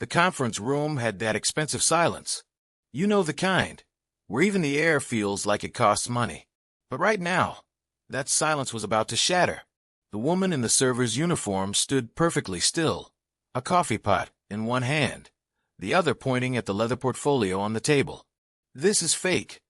The conference room had that expensive silence. You know the kind, where even the air feels like it costs money. But right now, that silence was about to shatter. The woman in the server's uniform stood perfectly still, a coffee pot in one hand, the other pointing at the leather portfolio on the table. "This is fake,"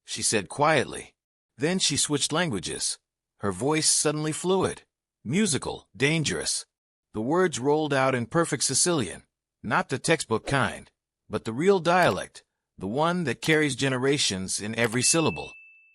she said quietly. Then she switched languages, her voice suddenly fluid, musical, dangerous. The words rolled out in perfect Sicilian, not the textbook kind, but the real dialect, the one that carries generations in every syllable.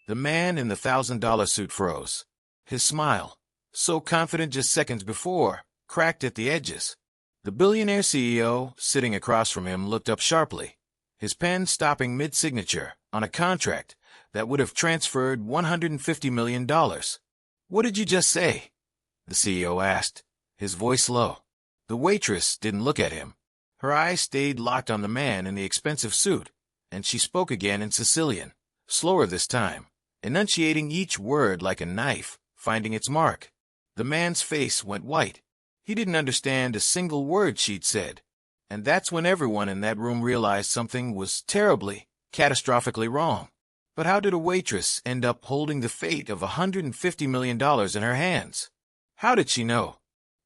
The man in the $1,000 suit froze. His smile, so confident just seconds before, cracked at the edges. The billionaire CEO, sitting across from him, looked up sharply, his pen stopping mid-signature on a contract that would have transferred $150 million. "What did you just say?" the CEO asked, his voice low. The waitress didn't look at him. Her eyes stayed locked on the man in the expensive suit, and she spoke again in Sicilian, slower this time, enunciating each word like a knife, finding its mark. The man's face went white. He didn't understand a single word she'd said. And that's when everyone in that room realized something was terribly, catastrophically wrong. But how did a waitress end up holding the fate of $150 million in her hands? How did she know?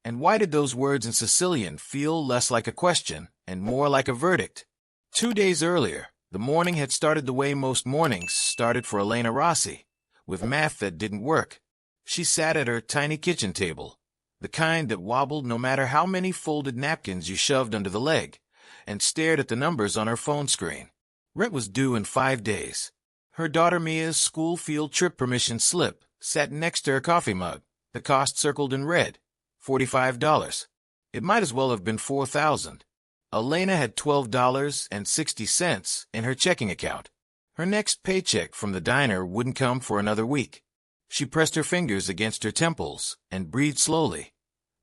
And why did those words in Sicilian feel less like a question and more like a verdict? 2 days earlier, the morning had started the way most mornings started for Elena Rossi, with math that didn't work. She sat at her tiny kitchen table, the kind that wobbled no matter how many folded napkins you shoved under the leg, and stared at the numbers on her phone screen. Rent was due in 5 days. Her daughter Mia's school field trip permission slip sat next to her coffee mug, the cost circled in red, $45. It might as well have been $4,000. Elena had $12.60 in her checking account. Her next paycheck from the diner wouldn't come for another week. She pressed her fingers against her temples and breathed slowly,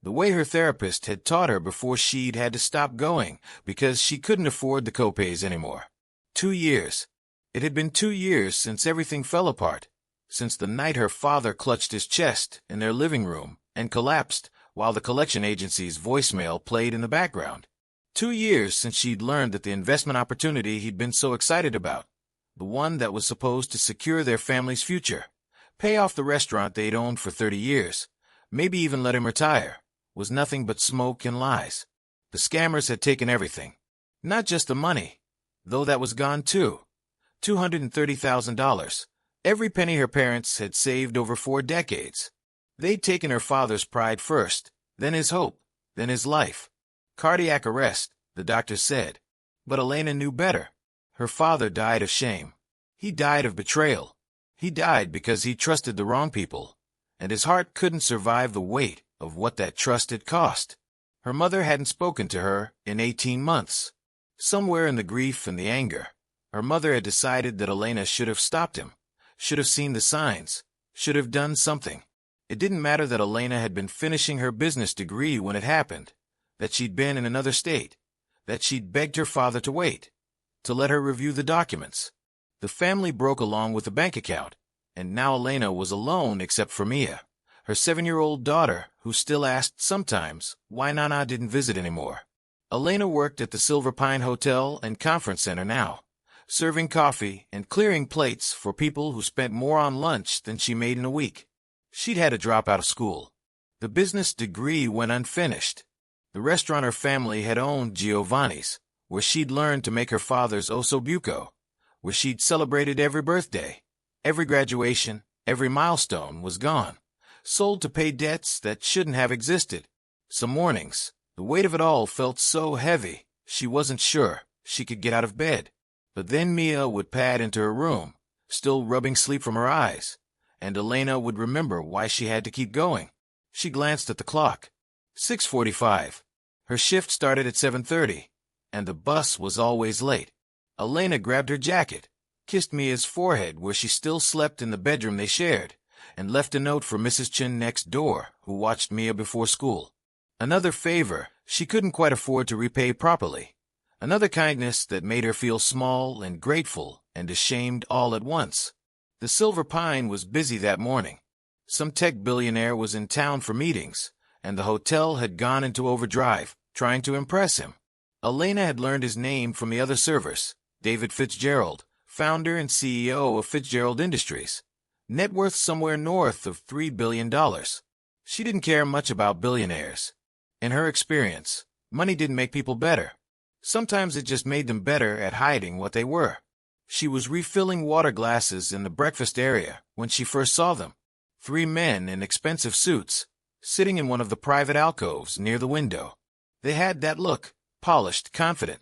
the way her therapist had taught her before she'd had to stop going because she couldn't afford the copays anymore. 2 years. It had been 2 years since everything fell apart, since the night her father clutched his chest in their living room and collapsed while the collection agency's voicemail played in the background. 2 years since she'd learned that the investment opportunity he'd been so excited about, the one that was supposed to secure their family's future, pay off the restaurant they'd owned for 30 years, maybe even let him retire, was nothing but smoke and lies. The scammers had taken everything. Not just the money, though that was gone too. $230,000, every penny her parents had saved over 4 decades. They'd taken her father's pride first, then his hope, then his life. Cardiac arrest, the doctor said. But Elena knew better. Her father died of shame. He died of betrayal. He died because he trusted the wrong people, and his heart couldn't survive the weight of what that trust had cost. Her mother hadn't spoken to her in 18 months. Somewhere in the grief and the anger, her mother had decided that Elena should have stopped him, should have seen the signs, should have done something. It didn't matter that Elena had been finishing her business degree when it happened, that she'd been in another state, that she'd begged her father to wait, to let her review the documents. The family broke along with the bank account, and now Elena was alone except for Mia, her 7-year-old daughter, who still asked sometimes why Nana didn't visit anymore. Elena worked at the Silver Pine Hotel and Conference Center now, serving coffee and clearing plates for people who spent more on lunch than she made in a week. She'd had to drop out of school. The business degree went unfinished. The restaurant her family had owned, Giovanni's, where she'd learned to make her father's osso buco, where she'd celebrated every birthday, every graduation, every milestone, was gone, sold to pay debts that shouldn't have existed. Some mornings, the weight of it all felt so heavy, she wasn't sure she could get out of bed. But then Mia would pad into her room, still rubbing sleep from her eyes, and Elena would remember why she had to keep going. She glanced at the clock. 6:45. Her shift started at 7:30, and the bus was always late. Elena grabbed her jacket, kissed Mia's forehead where she still slept in the bedroom they shared, and left a note for Mrs. Chin next door, who watched Mia before school. Another favor she couldn't quite afford to repay properly. Another kindness that made her feel small and grateful and ashamed all at once. The Silver Pine was busy that morning. Some tech billionaire was in town for meetings, and the hotel had gone into overdrive, trying to impress him. Elena had learned his name from the other servers. David Fitzgerald, founder and CEO of Fitzgerald Industries. Net worth somewhere north of $3 billion. She didn't care much about billionaires. In her experience, money didn't make people better. Sometimes it just made them better at hiding what they were. She was refilling water glasses in the breakfast area when she first saw them. 3 men in expensive suits, sitting in one of the private alcoves near the window. They had that look, polished, confident,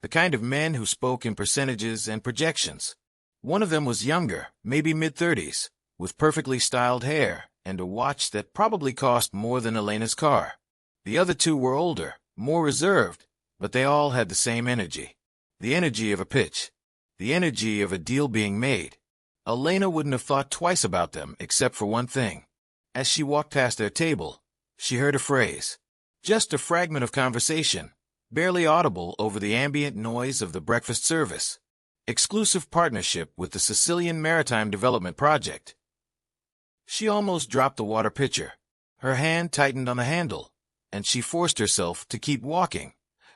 the kind of men who spoke in percentages and projections. One of them was younger, maybe mid-30s, with perfectly styled hair and a watch that probably cost more than Elena's car. The other 2 were older, more reserved, but they all had the same energy. The energy of a pitch. The energy of a deal being made. Elena wouldn't have thought twice about them except for one thing. As she walked past their table, she heard a phrase. Just a fragment of conversation, barely audible over the ambient noise of the breakfast service. Exclusive partnership with the Sicilian Maritime Development Project. She almost dropped the water pitcher. Her hand tightened on the handle, and she forced herself to keep walking,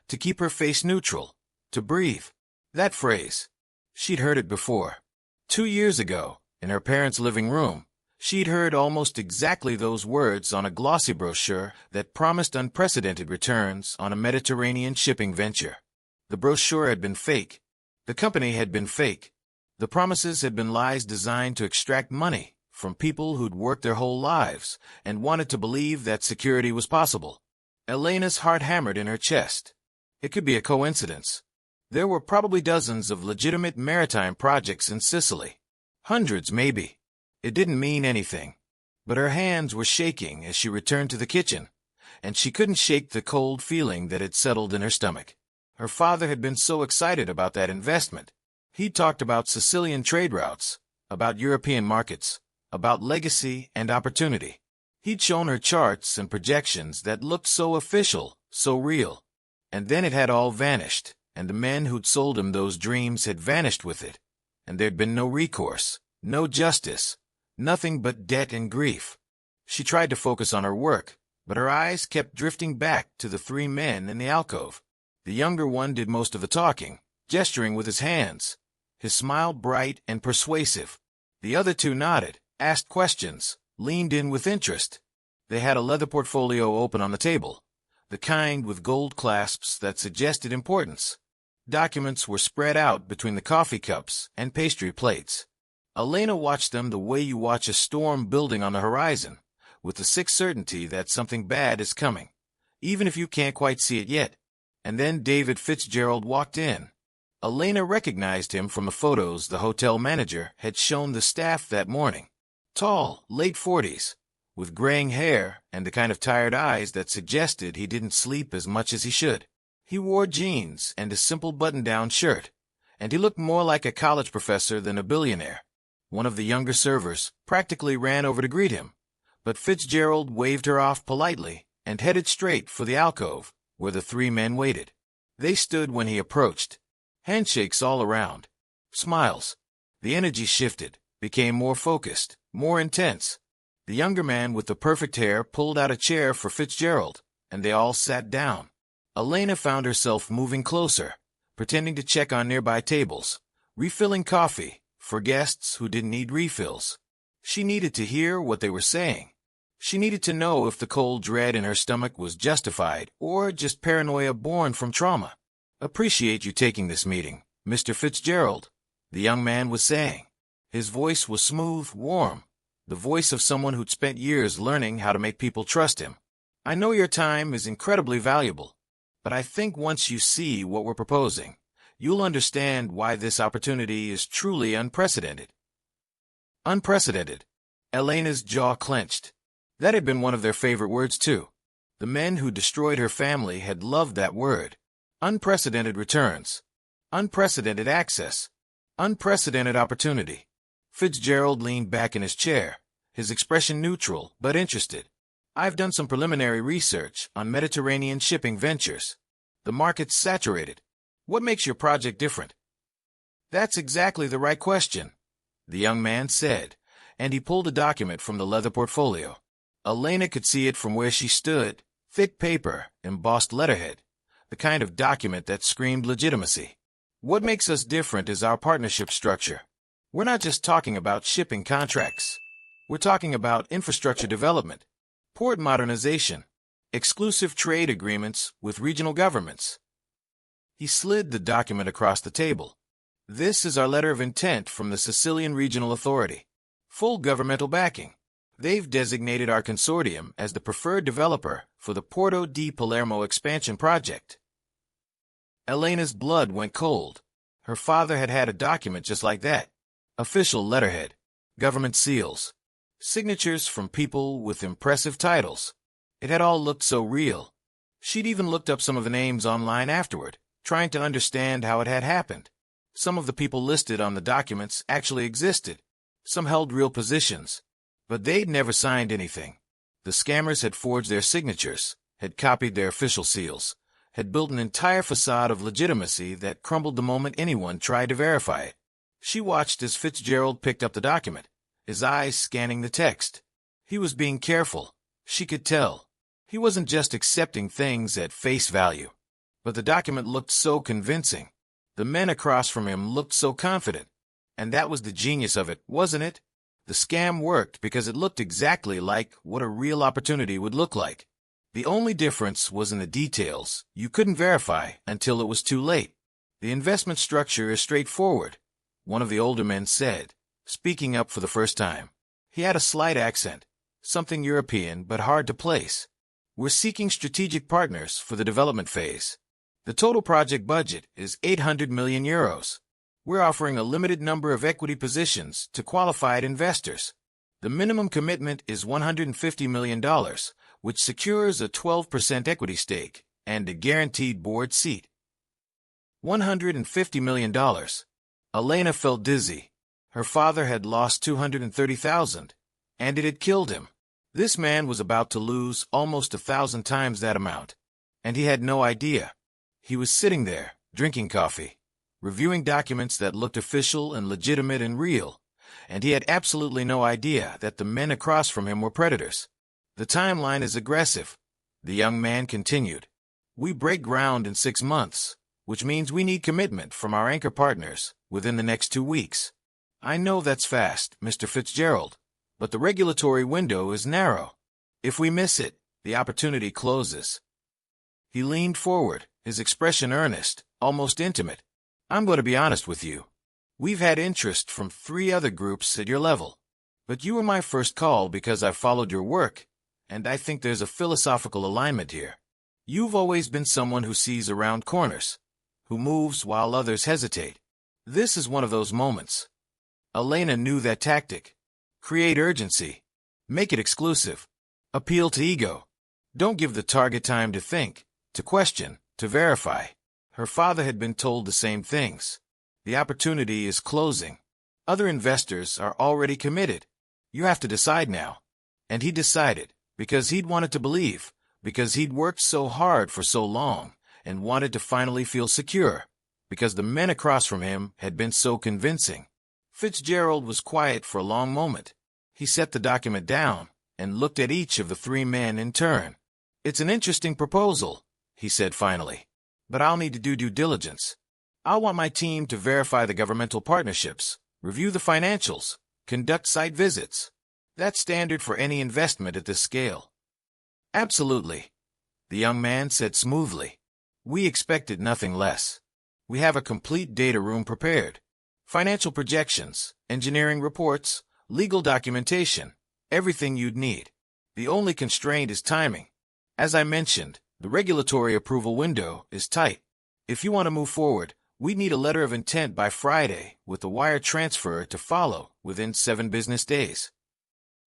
to keep her face neutral, to breathe. That phrase. She'd heard it before. 2 years ago, in her parents' living room, she'd heard almost exactly those words on a glossy brochure that promised unprecedented returns on a Mediterranean shipping venture. The brochure had been fake. The company had been fake. The promises had been lies designed to extract money from people who'd worked their whole lives and wanted to believe that security was possible. Elena's heart hammered in her chest. It could be a coincidence. There were probably dozens of legitimate maritime projects in Sicily. Hundreds, maybe. It didn't mean anything. But her hands were shaking as she returned to the kitchen, and she couldn't shake the cold feeling that had settled in her stomach. Her father had been so excited about that investment. He'd talked about Sicilian trade routes, about European markets, about legacy and opportunity. He'd shown her charts and projections that looked so official, so real. And then it had all vanished. And the men who'd sold him those dreams had vanished with it, and there'd been no recourse, no justice, nothing but debt and grief. She tried to focus on her work, but her eyes kept drifting back to the 3 men in the alcove. The younger one did most of the talking, gesturing with his hands, his smile bright and persuasive. The other 2 nodded, asked questions, leaned in with interest. They had a leather portfolio open on the table, the kind with gold clasps that suggested importance. Documents were spread out between the coffee cups and pastry plates. Elena watched them the way you watch a storm building on the horizon, with the sick certainty that something bad is coming, even if you can't quite see it yet. And then David Fitzgerald walked in. Elena recognized him from the photos the hotel manager had shown the staff that morning. Tall, late 40s, with graying hair and the kind of tired eyes that suggested he didn't sleep as much as he should. He wore jeans and a simple button-down shirt, and he looked more like a college professor than a billionaire. One of the younger servers practically ran over to greet him, but Fitzgerald waved her off politely and headed straight for the alcove where the 3 men waited. They stood when he approached. Handshakes all around. Smiles. The energy shifted, became more focused, more intense. The younger man with the perfect hair pulled out a chair for Fitzgerald, and they all sat down. Elena found herself moving closer, pretending to check on nearby tables, refilling coffee for guests who didn't need refills. She needed to hear what they were saying. She needed to know if the cold dread in her stomach was justified or just paranoia born from trauma. "Appreciate you taking this meeting, Mr. Fitzgerald," the young man was saying. His voice was smooth, warm, the voice of someone who'd spent years learning how to make people trust him. "I know your time is incredibly valuable, but I think once you see what we're proposing, you'll understand why this opportunity is truly unprecedented." Unprecedented. Elena's jaw clenched. That had been one of their favorite words, too. The men who destroyed her family had loved that word. Unprecedented returns. Unprecedented access. Unprecedented opportunity. Fitzgerald leaned back in his chair, his expression neutral but interested. "I've done some preliminary research on Mediterranean shipping ventures. The market's saturated. What makes your project different?" "That's exactly the right question," the young man said, and he pulled a document from the leather portfolio. Elena could see it from where she stood, thick paper, embossed letterhead, the kind of document that screamed legitimacy. What makes us different is our partnership structure. We're not just talking about shipping contracts. We're talking about infrastructure development, port modernization, exclusive trade agreements with regional governments. He slid the document across the table. This is our letter of intent from the Sicilian Regional Authority. Full governmental backing. They've designated our consortium as the preferred developer for the Porto di Palermo expansion project. Elena's blood went cold. Her father had had a document just like that. Official letterhead, government seals, signatures from people with impressive titles. It had all looked so real. She'd even looked up some of the names online afterward, trying to understand how it had happened. Some of the people listed on the documents actually existed. Some held real positions. But they'd never signed anything. The scammers had forged their signatures, had copied their official seals, had built an entire facade of legitimacy that crumbled the moment anyone tried to verify it. She watched as Fitzgerald picked up the document, his eyes scanning the text. He was being careful. She could tell. He wasn't just accepting things at face value. But the document looked so convincing. The men across from him looked so confident. And that was the genius of it, wasn't it? The scam worked because it looked exactly like what a real opportunity would look like. The only difference was in the details. You couldn't verify until it was too late. The investment structure is straightforward, one of the older men said, speaking up for the first time. He had a slight accent, something European but hard to place. We're seeking strategic partners for the development phase. The total project budget is 800 million euros. We're offering a limited number of equity positions to qualified investors. The minimum commitment is $150 million, which secures a 12% equity stake and a guaranteed board seat. $150 million. Elena felt dizzy. Her father had lost $230,000, and it had killed him. This man was about to lose almost 1,000 times that amount, and he had no idea. He was sitting there, drinking coffee, reviewing documents that looked official and legitimate and real, and he had absolutely no idea that the men across from him were predators. The timeline is aggressive, the young man continued. We break ground in 6 months, which means we need commitment from our anchor partners within the next 2 weeks. I know that's fast, Mr. Fitzgerald, but the regulatory window is narrow. If we miss it, the opportunity closes. He leaned forward, his expression earnest, almost intimate. I'm going to be honest with you. We've had interest from 3 other groups at your level, but you were my first call because I followed your work, and I think there's a philosophical alignment here. You've always been someone who sees around corners, who moves while others hesitate. This is one of those moments. Elena knew that tactic. Create urgency. Make it exclusive. Appeal to ego. Don't give the target time to think, to question, to verify. Her father had been told the same things. The opportunity is closing. Other investors are already committed. You have to decide now. And he decided, because he'd wanted to believe, because he'd worked so hard for so long, and wanted to finally feel secure, because the men across from him had been so convincing. Fitzgerald was quiet for a long moment. He set the document down and looked at each of the 3 men in turn. It's an interesting proposal, he said finally, but I'll need to do due diligence. I'll want my team to verify the governmental partnerships, review the financials, conduct site visits. That's standard for any investment at this scale. Absolutely, the young man said smoothly. We expected nothing less. We have a complete data room prepared. Financial projections, engineering reports, legal documentation, everything you'd need. The only constraint is timing. As I mentioned, the regulatory approval window is tight. If you want to move forward, we need a letter of intent by Friday with a wire transfer to follow within 7 business days.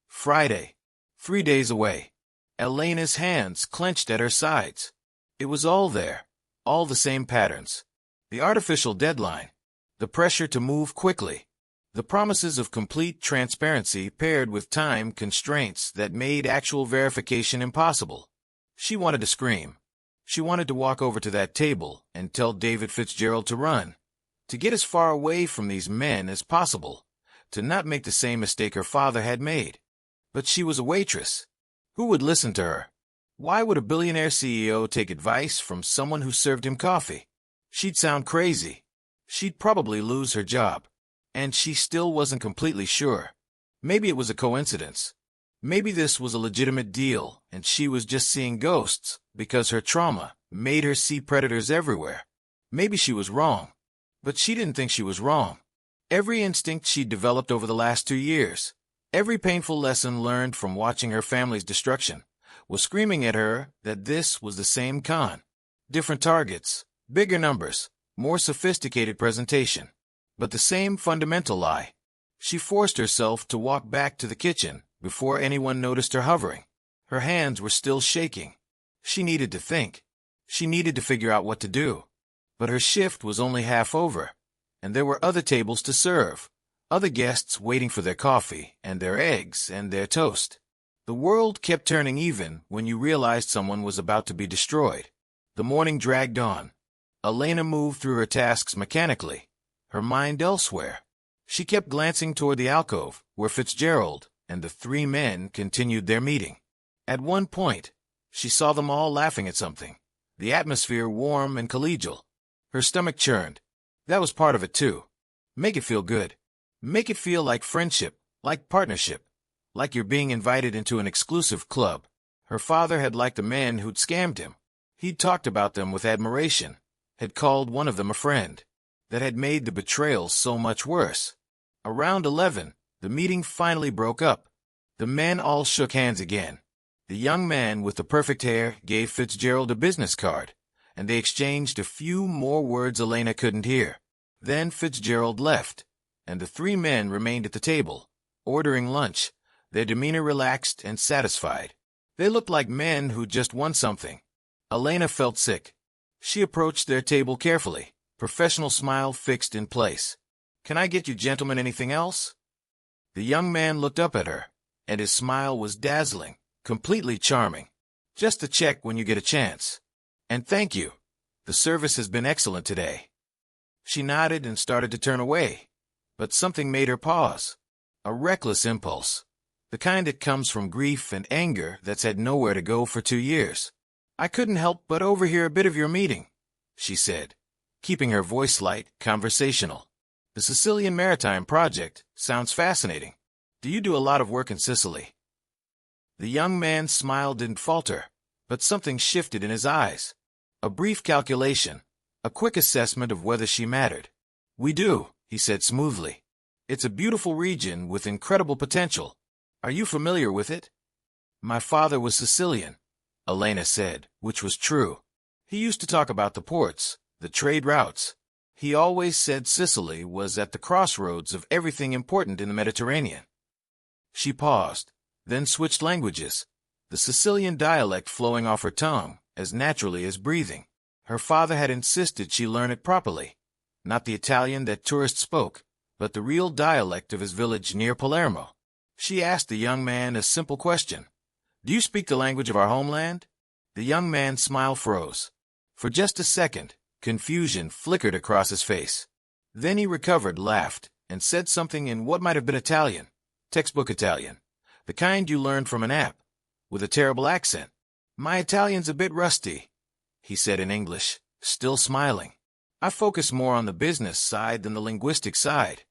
Friday. 3 days away. Elena's hands clenched at her sides. It was all there, all the same patterns. The artificial deadline, the pressure to move quickly, the promises of complete transparency paired with time constraints that made actual verification impossible. She wanted to scream. She wanted to walk over to that table and tell David Fitzgerald to run, to get as far away from these men as possible, to not make the same mistake her father had made. But she was a waitress. Who would listen to her? Why would a billionaire CEO take advice from someone who served him coffee? She'd sound crazy. She'd probably lose her job. And she still wasn't completely sure. Maybe it was a coincidence. Maybe this was a legitimate deal, and she was just seeing ghosts because her trauma made her see predators everywhere. Maybe she was wrong. But she didn't think she was wrong. Every instinct she'd developed over the last 2 years, every painful lesson learned from watching her family's destruction, was screaming at her that this was the same con. Different targets, bigger numbers, more sophisticated presentation. But the same fundamental lie. She forced herself to walk back to the kitchen before anyone noticed her hovering. Her hands were still shaking. She needed to think. She needed to figure out what to do. But her shift was only half over, and there were other tables to serve, other guests waiting for their coffee and their eggs and their toast. The world kept turning even when you realized someone was about to be destroyed. The morning dragged on. Elena moved through her tasks mechanically, her mind elsewhere. She kept glancing toward the alcove, where Fitzgerald and the 3 men continued their meeting. At one point, she saw them all laughing at something, the atmosphere warm and collegial. Her stomach churned. That was part of it, too. Make it feel good. Make it feel like friendship, like partnership, like you're being invited into an exclusive club. Her father had liked the men who'd scammed him. He'd talked about them with admiration, had called one of them a friend. That had made the betrayal so much worse. Around 11, the meeting finally broke up. The men all shook hands again. The young man with the perfect hair gave Fitzgerald a business card, and they exchanged a few more words Elena couldn't hear. Then Fitzgerald left, and the 3 men remained at the table, ordering lunch, their demeanor relaxed and satisfied. They looked like men who'd just won something. Elena felt sick. She approached their table carefully, professional smile fixed in place. "Can I get you gentlemen anything else?" The young man looked up at her, and his smile was dazzling, completely charming. "Just a check when you get a chance. And thank you. The service has been excellent today." She nodded and started to turn away, but something made her pause. A reckless impulse, the kind that comes from grief and anger that's had nowhere to go for 2 years. "I couldn't help but overhear a bit of your meeting," she said, keeping her voice light, conversational. "The Sicilian maritime project sounds fascinating. Do you do a lot of work in Sicily?" The young man's smile didn't falter, but something shifted in his eyes. A brief calculation, a quick assessment of whether she mattered. "We do," he said smoothly. "It's a beautiful region with incredible potential. Are you familiar with it?" "My father was Sicilian," Elena said, which was true. "He used to talk about the ports, the trade routes. He always said Sicily was at the crossroads of everything important in the Mediterranean." She paused, then switched languages, the Sicilian dialect flowing off her tongue as naturally as breathing. Her father had insisted she learn it properly, not the Italian that tourists spoke, but the real dialect of his village near Palermo. She asked the young man a simple question. "Do you speak the language of our homeland?" The young man's smile froze. For just a second, confusion flickered across his face. Then he recovered, laughed, and said something in what might have been Italian, textbook Italian, the kind you learned from an app, with a terrible accent. "My Italian's a bit rusty," he said in English, still smiling. "I focus more on the business side than the linguistic side."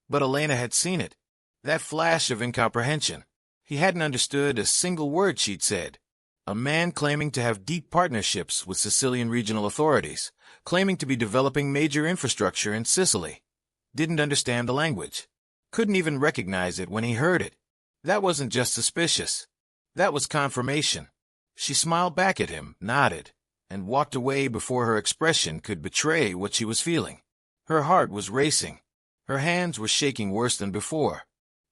But Elena had seen it, that flash of incomprehension. He hadn't understood a single word she'd said. A man claiming to have deep partnerships with Sicilian regional authorities, claiming to be developing major infrastructure in Sicily, didn't understand the language, couldn't even recognize it when he heard it. That wasn't just suspicious. That was confirmation. She smiled back at him, nodded, and walked away before her expression could betray what she was feeling. Her heart was racing. Her hands were shaking worse than before.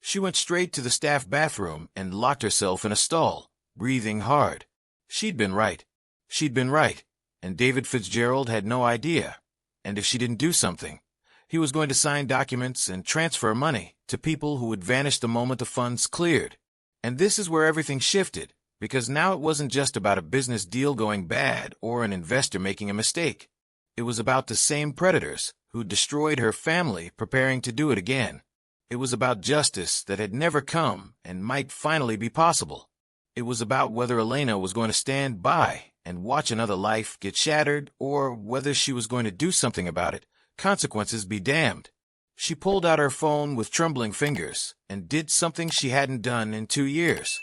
She went straight to the staff bathroom and locked herself in a stall, breathing hard. She'd been right. She'd been right, and David Fitzgerald had no idea. And if she didn't do something, he was going to sign documents and transfer money to people who would vanish the moment the funds cleared. And this is where everything shifted, because now it wasn't just about a business deal going bad or an investor making a mistake. It was about the same predators who destroyed her family preparing to do it again. It was about justice that had never come and might finally be possible. It was about whether Elena was going to stand by and watch another life get shattered, or whether she was going to do something about it. Consequences be damned. She pulled out her phone with trembling fingers and did something she hadn't done in 2 years.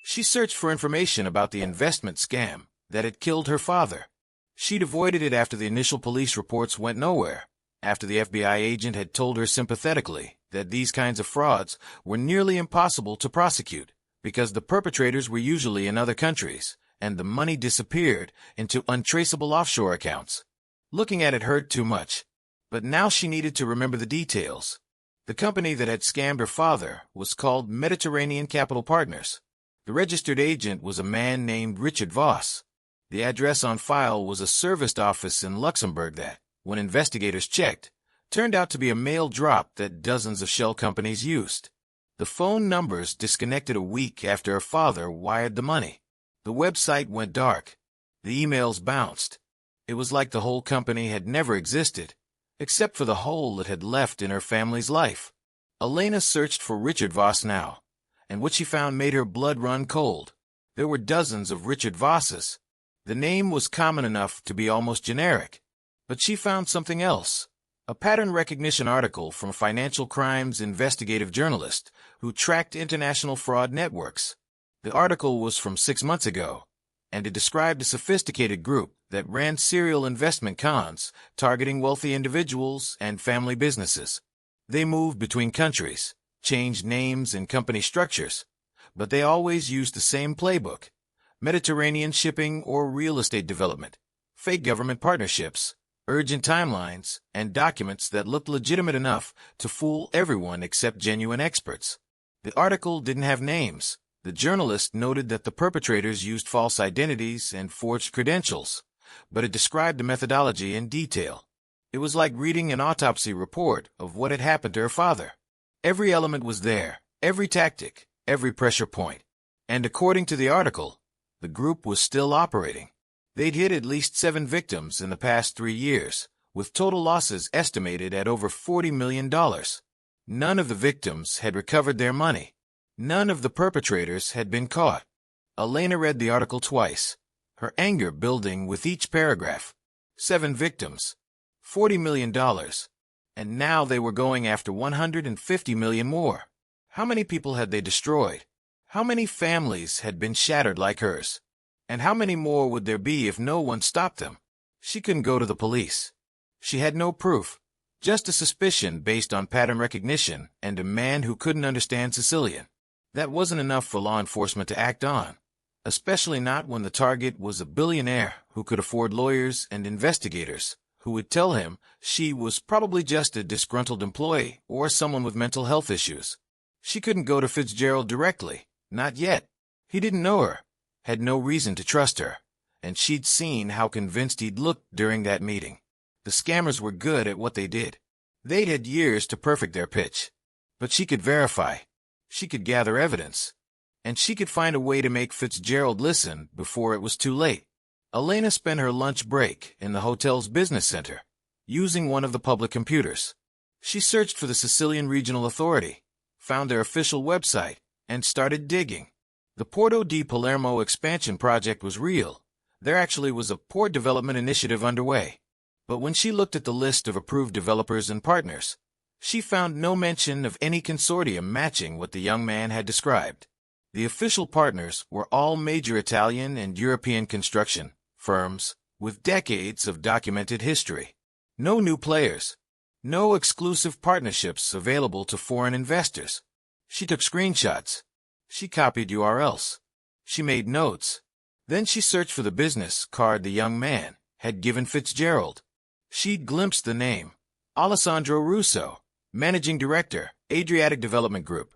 She searched for information about the investment scam that had killed her father. She'd avoided it after the initial police reports went nowhere, after the FBI agent had told her sympathetically that these kinds of frauds were nearly impossible to prosecute because the perpetrators were usually in other countries and the money disappeared into untraceable offshore accounts. Looking at it hurt too much, but now she needed to remember the details. The company that had scammed her father was called Mediterranean Capital Partners. The registered agent was a man named Richard Voss. The address on file was a serviced office in Luxembourg that, when investigators checked, turned out to be a mail drop that dozens of shell companies used. The phone numbers disconnected a week after her father wired the money. The website went dark. The emails bounced. It was like the whole company had never existed, except for the hole it had left in her family's life. Elena searched for Richard Voss now, and what she found made her blood run cold. There were dozens of Richard Vosses. The name was common enough to be almost generic. But she found something else. A pattern recognition article from a financial crimes investigative journalist who tracked international fraud networks. The article was from 6 months ago, and it described a sophisticated group that ran serial investment cons targeting wealthy individuals and family businesses. They moved between countries, changed names and company structures, but they always used the same playbook: Mediterranean shipping or real estate development, fake government partnerships, urgent timelines, and documents that looked legitimate enough to fool everyone except genuine experts. The article didn't have names. The journalist noted that the perpetrators used false identities and forged credentials, but it described the methodology in detail. It was like reading an autopsy report of what had happened to her father. Every element was there, every tactic, every pressure point. And according to the article, the group was still operating. They'd hit at least 7 victims in the past 3 years, with total losses estimated at over $40 million. None of the victims had recovered their money. None of the perpetrators had been caught. Elena read the article twice, her anger building with each paragraph. 7 victims, $40 million, and now they were going after $150 million more. How many people had they destroyed? How many families had been shattered like hers? And how many more would there be if no one stopped them? She couldn't go to the police. She had no proof, just a suspicion based on pattern recognition and a man who couldn't understand Sicilian. That wasn't enough for law enforcement to act on, especially not when the target was a billionaire who could afford lawyers and investigators who would tell him she was probably just a disgruntled employee or someone with mental health issues. She couldn't go to Fitzgerald directly, not yet. He didn't know her, had no reason to trust her, and she'd seen how convinced he'd looked during that meeting. The scammers were good at what they did. They'd had years to perfect their pitch. But she could verify. She could gather evidence. And she could find a way to make Fitzgerald listen before it was too late. Elena spent her lunch break in the hotel's business center, using one of the public computers. She searched for the Sicilian Regional Authority, found their official website, and started digging. The Porto di Palermo expansion project was real. There actually was a port development initiative underway. But when she looked at the list of approved developers and partners, she found no mention of any consortium matching what the young man had described. The official partners were all major Italian and European construction firms with decades of documented history. No new players. No exclusive partnerships available to foreign investors. She took screenshots. She copied URLs. She made notes. Then she searched for the business card the young man had given Fitzgerald. She'd glimpsed the name. Alessandro Russo, Managing Director, Adriatic Development Group.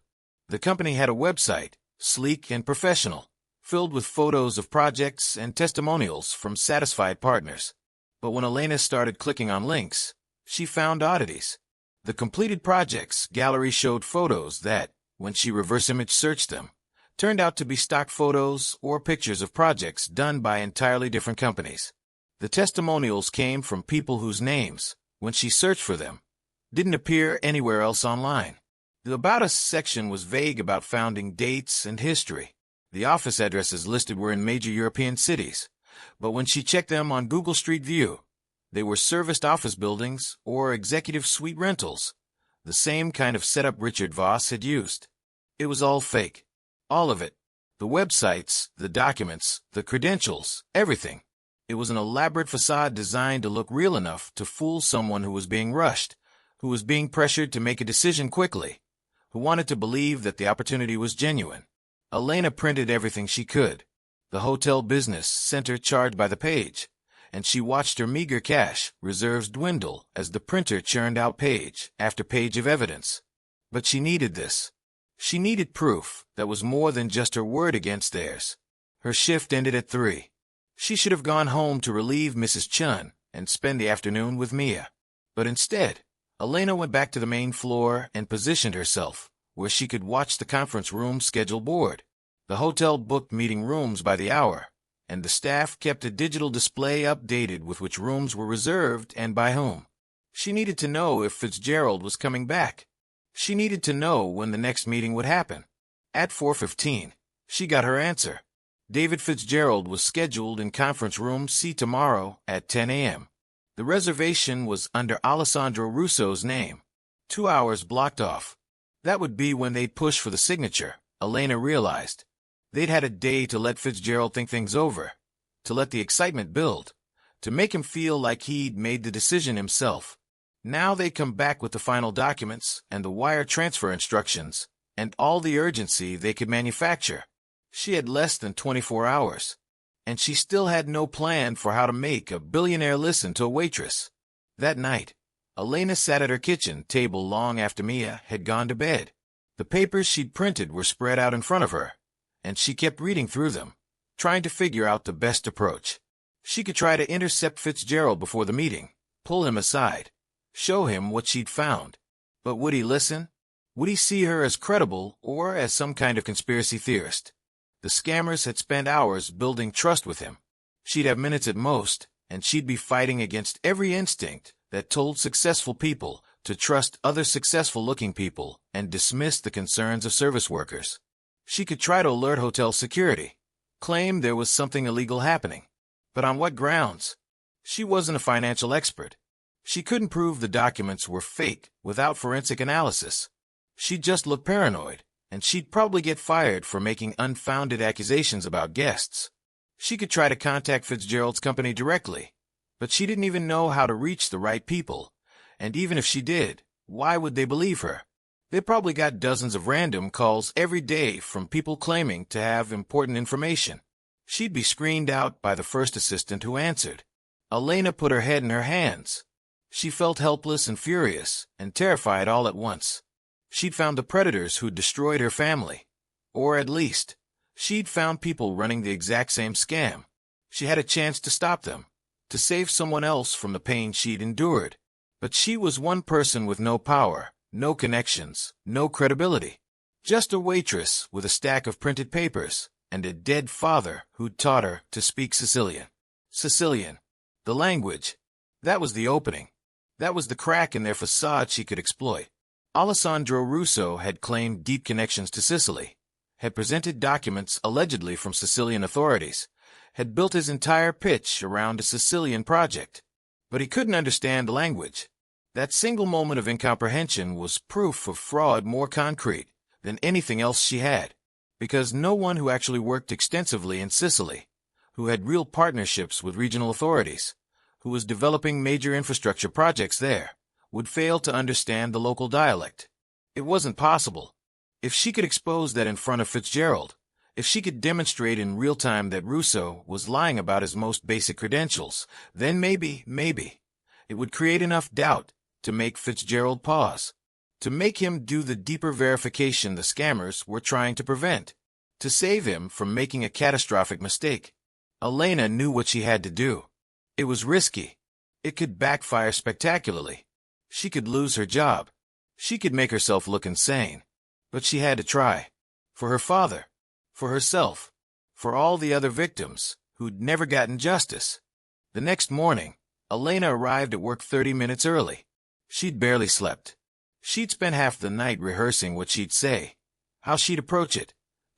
The company had a website, sleek and professional, filled with photos of projects and testimonials from satisfied partners. But when Elena started clicking on links, she found oddities. The completed projects gallery showed photos that, when she reverse image searched them, turned out to be stock photos or pictures of projects done by entirely different companies. The testimonials came from people whose names, when she searched for them, didn't appear anywhere else online. The About Us section was vague about founding dates and history. The office addresses listed were in major European cities, but when she checked them on Google Street View, they were serviced office buildings or executive suite rentals, the same kind of setup Richard Voss had used. It was all fake. All of it. The websites, the documents, the credentials, everything. It was an elaborate facade designed to look real enough to fool someone who was being rushed, who was being pressured to make a decision quickly, who wanted to believe that the opportunity was genuine. Elena printed everything she could. The hotel business sent her charged by the page, and she watched her meager cash reserves dwindle as the printer churned out page after page of evidence. But she needed this. She needed proof that was more than just her word against theirs. Her shift ended at 3. She should have gone home to relieve Mrs. Chun and spend the afternoon with Mia. But instead, Elena went back to the main floor and positioned herself where she could watch the conference room schedule board. The hotel booked meeting rooms by the hour, and the staff kept a digital display updated with which rooms were reserved and by whom. She needed to know if Fitzgerald was coming back. She needed to know when the next meeting would happen. At 4:15, she got her answer. David Fitzgerald was scheduled in conference room C tomorrow at 10 a.m. The reservation was under Alessandro Russo's name. 2 hours blocked off. That would be when they'd push for the signature, Elena realized. They'd had a day to let Fitzgerald think things over, to let the excitement build, to make him feel like he'd made the decision himself. Now they'd come back with the final documents and the wire transfer instructions, and all the urgency they could manufacture. She had less than 24 hours, and she still had no plan for how to make a billionaire listen to a waitress. That night, Elena sat at her kitchen table long after Mia had gone to bed. The papers she'd printed were spread out in front of her, and she kept reading through them, trying to figure out the best approach. She could try to intercept Fitzgerald before the meeting, pull him aside, show him what she'd found. But would he listen? Would he see her as credible or as some kind of conspiracy theorist? The scammers had spent hours building trust with him. She'd have minutes at most, and she'd be fighting against every instinct that told successful people to trust other successful-looking people and dismiss the concerns of service workers. She could try to alert hotel security, claim there was something illegal happening. But on what grounds? She wasn't a financial expert. She couldn't prove the documents were fake without forensic analysis. She'd just look paranoid, and she'd probably get fired for making unfounded accusations about guests. She could try to contact Fitzgerald's company directly, but she didn't even know how to reach the right people. And even if she did, why would they believe her? They probably got dozens of random calls every day from people claiming to have important information. She'd be screened out by the first assistant who answered. Elena put her head in her hands. She felt helpless and furious and terrified all at once. She'd found the predators who'd destroyed her family. Or at least, she'd found people running the exact same scam. She had a chance to stop them, to save someone else from the pain she'd endured. But she was one person with no power, no connections, no credibility. Just a waitress with a stack of printed papers and a dead father who'd taught her to speak Sicilian. Sicilian. The language. That was the opening. That was the crack in their facade she could exploit. Alessandro Russo had claimed deep connections to Sicily, had presented documents allegedly from Sicilian authorities, had built his entire pitch around a Sicilian project. But he couldn't understand the language. That single moment of incomprehension was proof of fraud more concrete than anything else she had, because no one who actually worked extensively in Sicily, who had real partnerships with regional authorities, who was developing major infrastructure projects there, would fail to understand the local dialect. It wasn't possible. If she could expose that in front of Fitzgerald, if she could demonstrate in real time that Russo was lying about his most basic credentials, then maybe, it would create enough doubt to make Fitzgerald pause, to make him do the deeper verification the scammers were trying to prevent, to save him from making a catastrophic mistake. Elena knew what she had to do. It was risky. It could backfire spectacularly. She could lose her job. She could make herself look insane. But she had to try. For her father. For herself. For all the other victims who'd never gotten justice. The next morning, Elena arrived at work 30 minutes early. She'd barely slept. She'd spent half the night rehearsing what she'd say, how she'd approach it,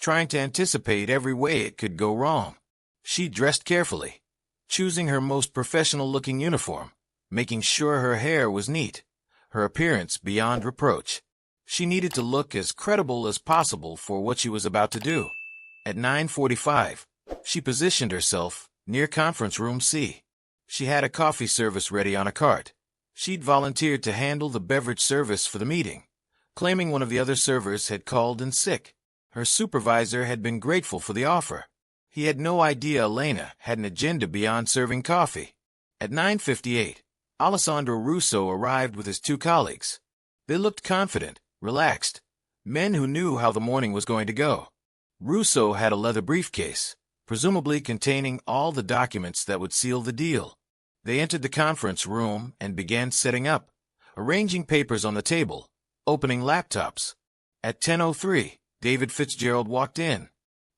trying to anticipate every way it could go wrong. She dressed carefully, choosing her most professional-looking uniform, making sure her hair was neat, her appearance beyond reproach. She needed to look as credible as possible for what she was about to do. At 9:45, she positioned herself near conference room C. She had a coffee service ready on a cart. She'd volunteered to handle the beverage service for the meeting, claiming one of the other servers had called in sick. Her supervisor had been grateful for the offer. He had no idea Elena had an agenda beyond serving coffee. At 9:58, Alessandro Russo arrived with his two colleagues. They looked confident, relaxed, men who knew how the morning was going to go. Russo had a leather briefcase, presumably containing all the documents that would seal the deal. They entered the conference room and began setting up, arranging papers on the table, opening laptops. At 10:03, David Fitzgerald walked in.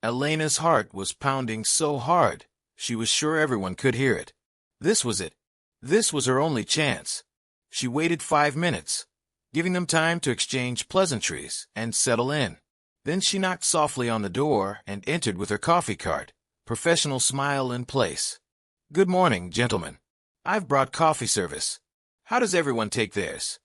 Elena's heart was pounding so hard, she was sure everyone could hear it. This was it. This was her only chance. She waited 5 minutes, giving them time to exchange pleasantries and settle in. Then she knocked softly on the door and entered with her coffee cart, professional smile in place. "Good morning, gentlemen. I've brought coffee service. How does everyone take theirs?"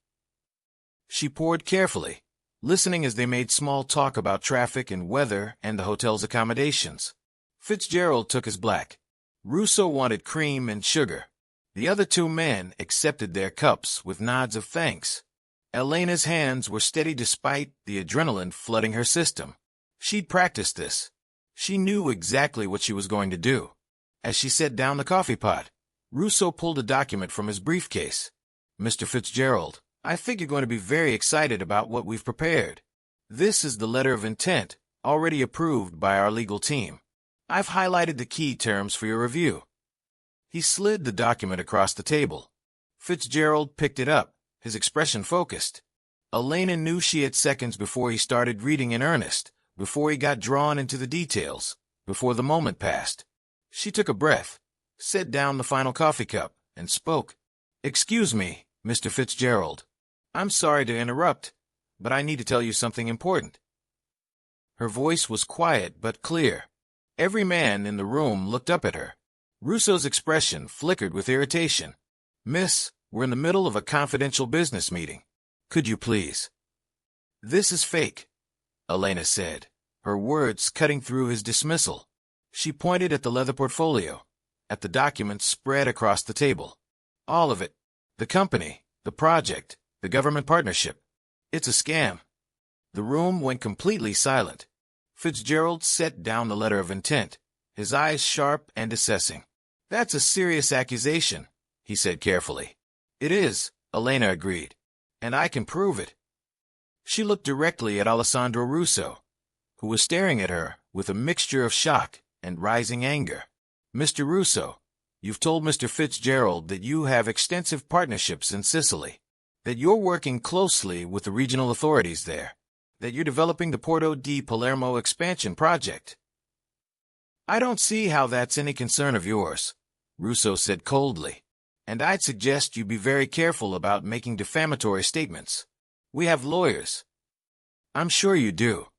She poured carefully, listening as they made small talk about traffic and weather and the hotel's accommodations. Fitzgerald took his black. Russo wanted cream and sugar. The other two men accepted their cups with nods of thanks. Elena's hands were steady despite the adrenaline flooding her system. She'd practiced this. She knew exactly what she was going to do. As she set down the coffee pot, Russo pulled a document from his briefcase. "Mr. Fitzgerald, I think you're going to be very excited about what we've prepared. This is the letter of intent, already approved by our legal team. I've highlighted the key terms for your review." He slid the document across the table. Fitzgerald picked it up, his expression focused. Elena knew she had seconds before he started reading in earnest, before he got drawn into the details, before the moment passed. She took a breath, set down the final coffee cup, and spoke. "Excuse me, Mr. Fitzgerald. I'm sorry to interrupt, but I need to tell you something important." Her voice was quiet but clear. Every man in the room looked up at her. Russo's expression flickered with irritation. "Miss, we're in the middle of a confidential business meeting. Could you please?" "This is fake," Elena said, her words cutting through his dismissal. She pointed at the leather portfolio, at the documents spread across the table. "All of it. The company, the project, the government partnership. It's a scam." The room went completely silent. Fitzgerald set down the letter of intent, his eyes sharp and assessing. "That's a serious accusation," he said carefully. "It is," Elena agreed, "and I can prove it." She looked directly at Alessandro Russo, who was staring at her with a mixture of shock and rising anger. "Mr. Russo, you've told Mr. Fitzgerald that you have extensive partnerships in Sicily, that you're working closely with the regional authorities there, that you're developing the Porto di Palermo expansion project." "I don't see how that's any concern of yours," Russo said coldly, "and I'd suggest you be very careful about making defamatory statements. We have lawyers." "I'm sure you do,"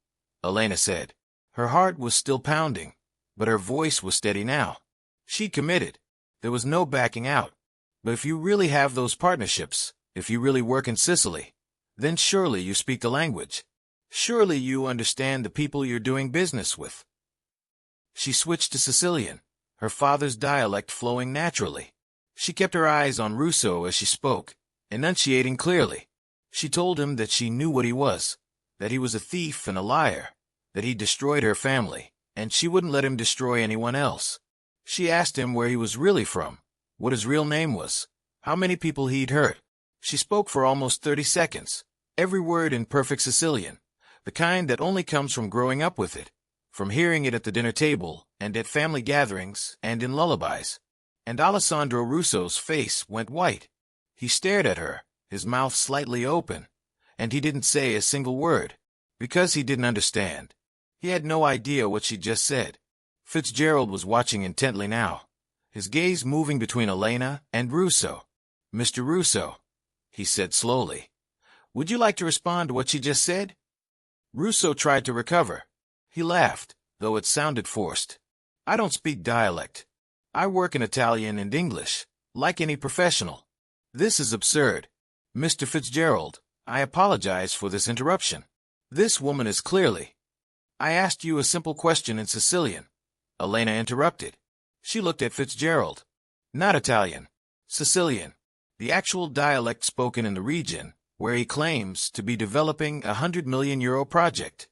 Elena said. Her heart was still pounding, but her voice was steady now. She'd committed. There was no backing out. "But if you really have those partnerships, if you really work in Sicily, then surely you speak the language. Surely you understand the people you're doing business with." She switched to Sicilian, her father's dialect flowing naturally. She kept her eyes on Russo as she spoke, enunciating clearly. She told him that she knew what he was, that he was a thief and a liar, that he destroyed her family, and she wouldn't let him destroy anyone else. She asked him where he was really from, what his real name was, how many people he'd hurt. She spoke for almost 30 seconds, every word in perfect Sicilian, the kind that only comes from growing up with it, from hearing it at the dinner table and at family gatherings and in lullabies. And Alessandro Russo's face went white. He stared at her, his mouth slightly open, and he didn't say a single word, because he didn't understand. He had no idea what she'd just said. Fitzgerald was watching intently now, his gaze moving between Elena and Russo. "Mr. Russo," he said slowly, "would you like to respond to what she just said?" Russo tried to recover. He laughed, though it sounded forced. I don't speak dialect. I work in Italian and English, like any professional. This is absurd. Mr. Fitzgerald, I apologize for this interruption. This woman is clearly... I asked you a simple question in Sicilian. Elena interrupted. She looked at Fitzgerald. Not Italian. Sicilian. The actual dialect spoken in the region, where he claims to be developing a €100 million project.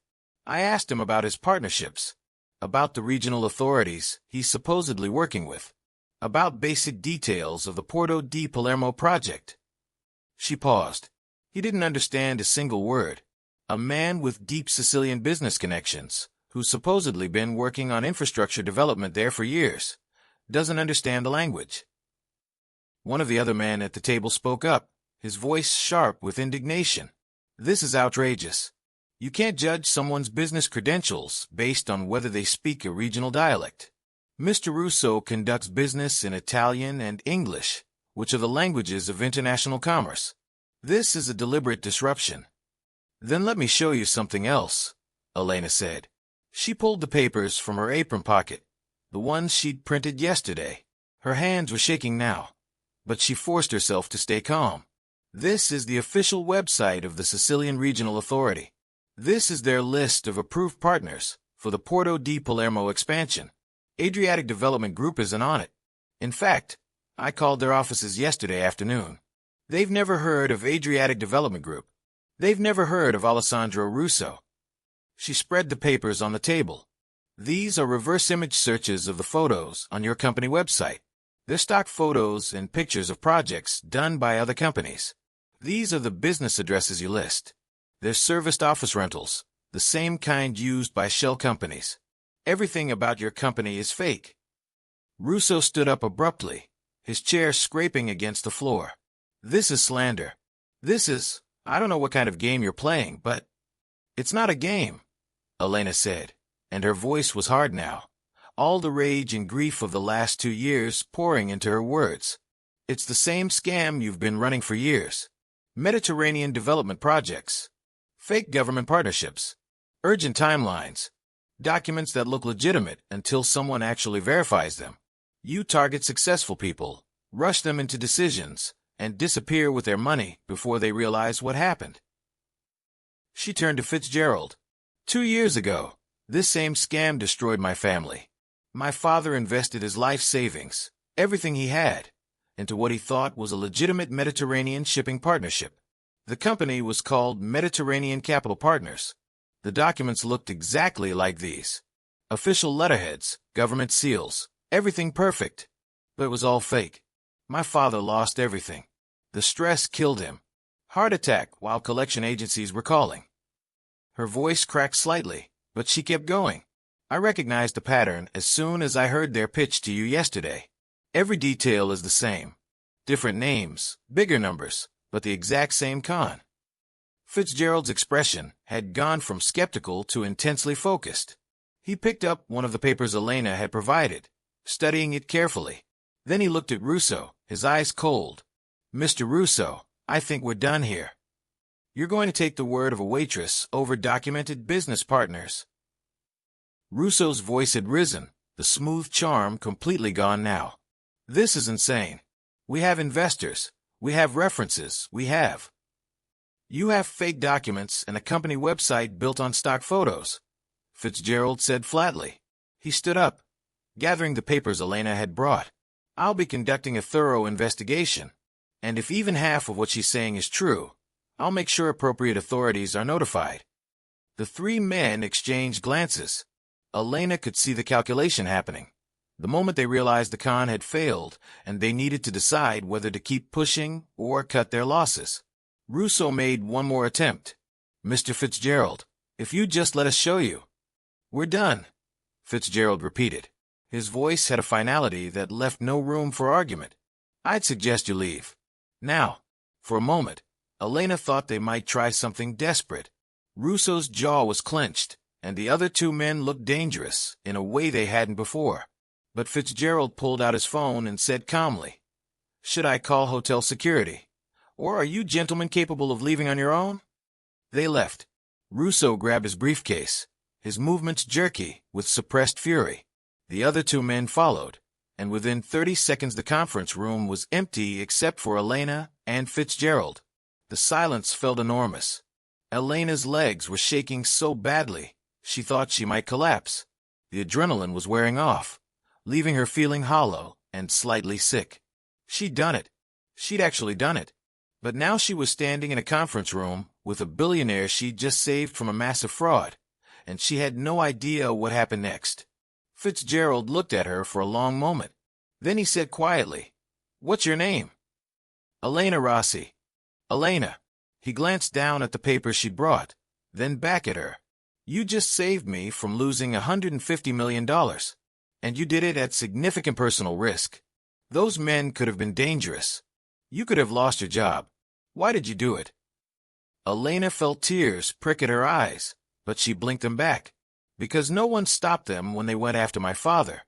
I asked him about his partnerships, about the regional authorities he's supposedly working with, about basic details of the Porto di Palermo project. She paused. He didn't understand a single word. A man with deep Sicilian business connections, who's supposedly been working on infrastructure development there for years, doesn't understand the language. One of the other men at the table spoke up, his voice sharp with indignation. This is outrageous. You can't judge someone's business credentials based on whether they speak a regional dialect. Mr. Russo conducts business in Italian and English, which are the languages of international commerce. This is a deliberate disruption. Then let me show you something else, Elena said. She pulled the papers from her apron pocket, the ones she'd printed yesterday. Her hands were shaking now, but she forced herself to stay calm. This is the official website of the Sicilian Regional Authority. This is their list of approved partners for the Porto di Palermo expansion. Adriatic Development Group isn't on it. In fact, I called their offices yesterday afternoon. They've never heard of Adriatic Development Group. They've never heard of Alessandro Russo. She spread the papers on the table. These are reverse image searches of the photos on your company website. They're stock photos and pictures of projects done by other companies. These are the business addresses you list. They're serviced office rentals, the same kind used by shell companies. Everything about your company is fake. Russo stood up abruptly, his chair scraping against the floor. This is slander. This is... I don't know what kind of game you're playing, but... It's not a game, Elena said, and her voice was hard now, all the rage and grief of the last 2 years pouring into her words. It's the same scam you've been running for years. Mediterranean development projects. Fake government partnerships. Urgent timelines. Documents that look legitimate until someone actually verifies them. You target successful people, rush them into decisions, and disappear with their money before they realize what happened. She turned to Fitzgerald. 2 years ago, this same scam destroyed my family. My father invested his life savings, everything he had, into what he thought was a legitimate Mediterranean shipping partnership. The company was called Mediterranean Capital Partners. The documents looked exactly like these. Official letterheads, government seals, everything perfect. But it was all fake. My father lost everything. The stress killed him. Heart attack while collection agencies were calling. Her voice cracked slightly, but she kept going. I recognized the pattern as soon as I heard their pitch to you yesterday. Every detail is the same. Different names, bigger numbers, but the exact same con. Fitzgerald's expression had gone from skeptical to intensely focused. He picked up one of the papers Elena had provided, studying it carefully. Then he looked at Russo, his eyes cold. Mr. Russo, I think we're done here. You're going to take the word of a waitress over documented business partners. Russo's voice had risen, the smooth charm completely gone now. This is insane. We have investors. We have references. We have... You have fake documents and a company website built on stock photos, Fitzgerald said flatly. He stood up, gathering the papers Elena had brought. I'll be conducting a thorough investigation. And if even half of what she's saying is true, I'll make sure appropriate authorities are notified. The 3 men exchanged glances. Elena could see the calculation happening. The moment they realized the con had failed, and they needed to decide whether to keep pushing or cut their losses. Russo made one more attempt. Mr. Fitzgerald, if you'd just let us show you. We're done, Fitzgerald repeated. His voice had a finality that left no room for argument. I'd suggest you leave. Now, for a moment, Elena thought they might try something desperate. Russo's jaw was clenched, and the other 2 men looked dangerous in a way they hadn't before. But Fitzgerald pulled out his phone and said calmly, "Should I call hotel security? Or are you gentlemen capable of leaving on your own?" They left. Russo grabbed his briefcase. his movements jerky, with suppressed fury. The other two men followed, and within 30 seconds the conference room was empty except for Elena and Fitzgerald. The silence felt enormous. Elena's legs were shaking so badly, she thought she might collapse. The adrenaline was wearing off, leaving her feeling hollow and slightly sick. She'd done it. She'd actually done it. But now she was standing in a conference room with a billionaire she'd just saved from a massive fraud, and she had no idea what happened next. Fitzgerald looked at her for a long moment. Then he said quietly, "What's your name?" "Elena Rossi." "Elena." He glanced down at the paper she'd brought, then back at her. "You just saved me from losing $150 million, and you did it at significant personal risk. Those men could have been dangerous. You could have lost your job. Why did you do it?" Elena felt tears prick at her eyes, but she blinked them back. "Because no one stopped them when they went after my father.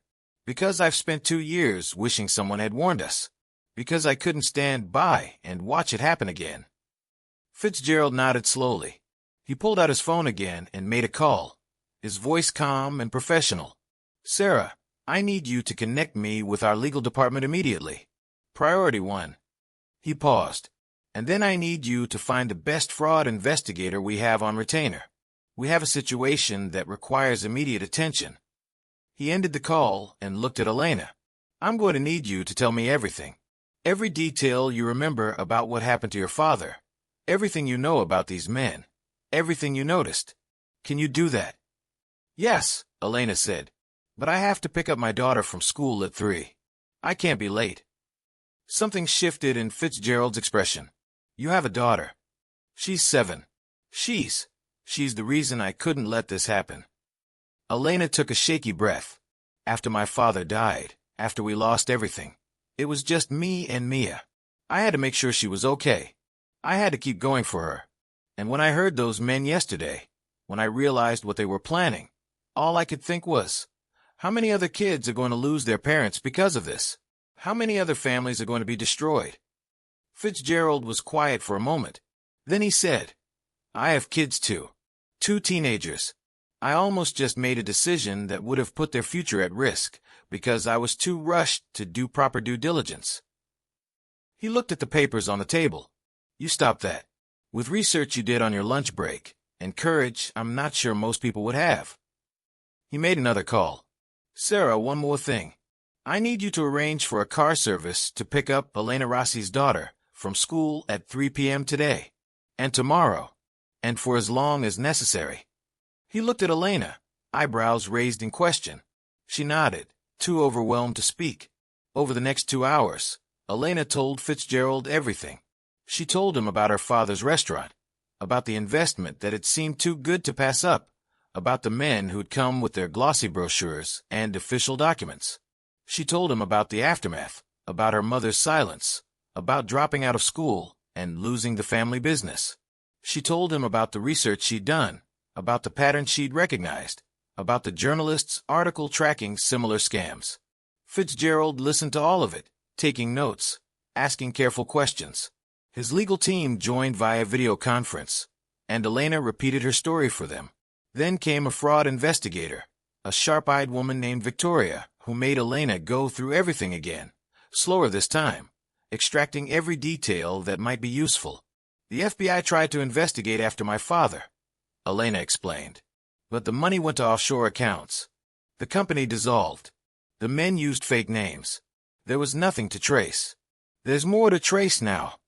Because I've spent 2 years wishing someone had warned us. Because I couldn't stand by and watch it happen again." Fitzgerald nodded slowly. He pulled out his phone again and made a call, his voice calm and professional. "Sarah, I need you to connect me with our legal department immediately. Priority 1. He paused. "And then I need you to find the best fraud investigator we have on retainer. We have a situation that requires immediate attention." He ended the call and looked at Elena. "I'm going to need you to tell me everything. Every detail you remember about what happened to your father. Everything you know about these men. Everything you noticed. Can you do that?" "Yes," Elena said. "But I have to pick up my daughter from school at 3. I can't be late." Something shifted in Fitzgerald's expression. "You have a daughter. She's 7. She's the reason I couldn't let this happen." Elena took a shaky breath. "After my father died, after we lost everything, it was just me and Mia. I had to make sure she was okay. I had to keep going for her. And when I heard those men yesterday, when I realized what they were planning, all I could think was, how many other kids are going to lose their parents because of this? How many other families are going to be destroyed?" Fitzgerald was quiet for a moment. Then he said, "I have kids too. 2 teenagers. I almost just made a decision that would have put their future at risk because I was too rushed to do proper due diligence." He looked at the papers on the table. "You stop that. With research you did on your lunch break, and courage I'm not sure most people would have." He made another call. "Sarah, one more thing. I need you to arrange for a car service to pick up Elena Rossi's daughter from school at 3 p.m. today, and tomorrow, and for as long as necessary." He looked at Elena, eyebrows raised in question. She nodded, too overwhelmed to speak. Over the next 2 hours, Elena told Fitzgerald everything. She told him about her father's restaurant, about the investment that had seemed too good to pass up, about the men who'd come with their glossy brochures and official documents. She told him about the aftermath, about her mother's silence, about dropping out of school and losing the family business. She told him about the research she'd done, about the patterns she'd recognized, about the journalist's article tracking similar scams. Fitzgerald listened to all of it, taking notes, asking careful questions. His legal team joined via video conference, and Elena repeated her story for them. Then came a fraud investigator, a sharp-eyed woman named Victoria, who made Elena go through everything again, slower this time, extracting every detail that might be useful. "The FBI tried to investigate after my father," Elena explained. "But the money went to offshore accounts. The company dissolved. The men used fake names. There was nothing to trace." "There's more to trace now,"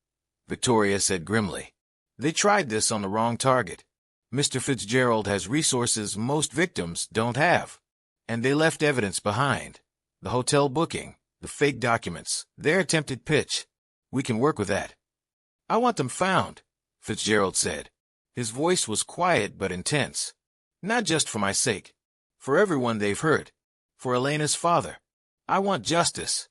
Victoria said grimly. "They tried this on the wrong target. Mr. Fitzgerald has resources most victims don't have. And they left evidence behind. The hotel booking, the fake documents, their attempted pitch. We can work with that." "I want them found," Fitzgerald said. His voice was quiet but intense. "Not just for my sake. For everyone they've hurt. For Elena's father. I want justice."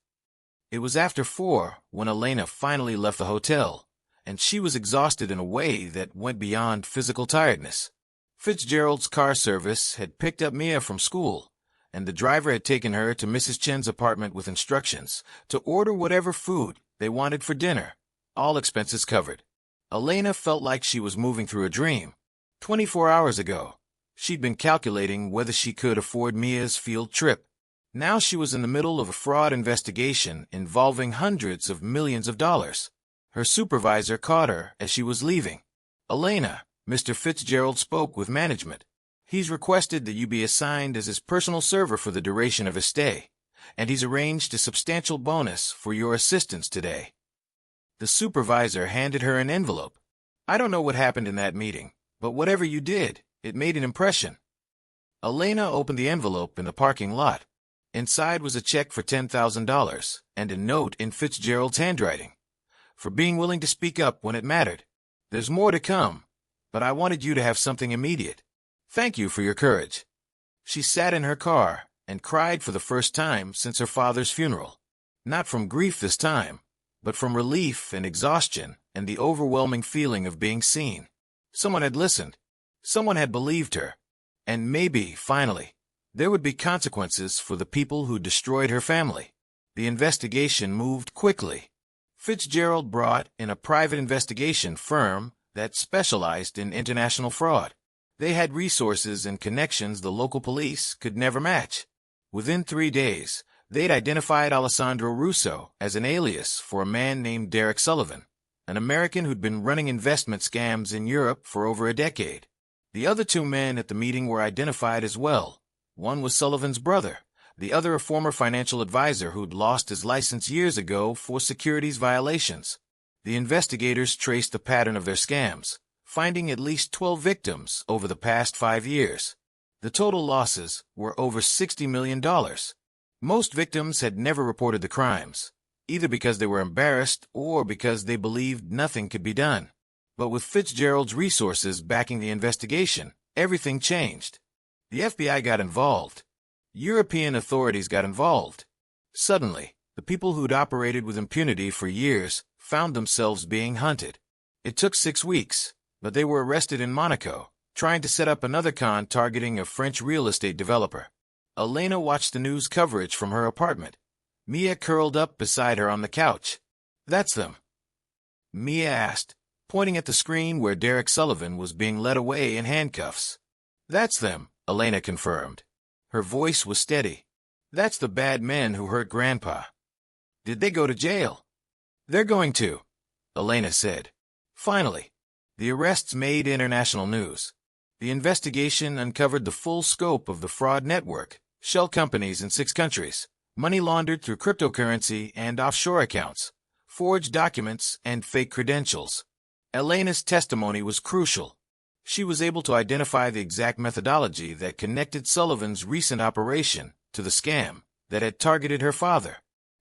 It was after 4 when Elena finally left the hotel, and she was exhausted in a way that went beyond physical tiredness. Fitzgerald's car service had picked up Mia from school, and the driver had taken her to Mrs. Chen's apartment with instructions to order whatever food they wanted for dinner, all expenses covered. Elena felt like she was moving through a dream. 24 hours ago, She'd been calculating whether she could afford Mia's field trip. Now she was in the middle of a fraud investigation involving hundreds of millions of dollars. Her supervisor caught her as she was leaving. "Elena," Mr. Fitzgerald spoke with management. "He's requested that you be assigned as his personal server for the duration of his stay, and he's arranged a substantial bonus for your assistance today." The supervisor handed her an envelope. "I don't know what happened in that meeting, but whatever you did, it made an impression." Elena opened the envelope in the parking lot. Inside was a check for $10,000 and a note in Fitzgerald's handwriting. "For being willing to speak up when it mattered. There's more to come, but I wanted you to have something immediate. Thank you for your courage." She sat in her car and cried for the first time since her father's funeral. Not from grief this time, but from relief and exhaustion and the overwhelming feeling of being seen. Someone had listened. Someone had believed her. And maybe, finally, there would be consequences for the people who destroyed her family. The investigation moved quickly. Fitzgerald brought in a private investigation firm that specialized in international fraud. They had resources and connections the local police could never match. Within 3 days, they'd identified Alessandro Russo as an alias for a man named Derek Sullivan, an American who'd been running investment scams in Europe for over a decade. The other 2 men at the meeting were identified as well. One was Sullivan's brother, the other a former financial advisor who'd lost his license years ago for securities violations. The investigators traced the pattern of their scams, finding at least 12 victims over the past 5 years. The total losses were over $60 million. Most victims had never reported the crimes, either because they were embarrassed or because they believed nothing could be done. But with Fitzgerald's resources backing the investigation, everything changed. The FBI got involved. European authorities got involved. Suddenly, the people who'd operated with impunity for years found themselves being hunted. It took 6 weeks, but they were arrested in Monaco, trying to set up another con targeting a French real estate developer. Elena watched the news coverage from her apartment. Mia curled up beside her on the couch. "That's them?" Mia asked, pointing at the screen where Derek Sullivan was being led away in handcuffs. "That's them," Elena confirmed. Her voice was steady. "That's the bad men who hurt Grandpa. Did they go to jail?" "They're going to," Elena said. Finally, the arrests made international news. The investigation uncovered the full scope of the fraud network, shell companies in 6 countries, money laundered through cryptocurrency and offshore accounts, forged documents, and fake credentials. Elena's testimony was crucial. She was able to identify the exact methodology that connected Sullivan's recent operation to the scam that had targeted her father.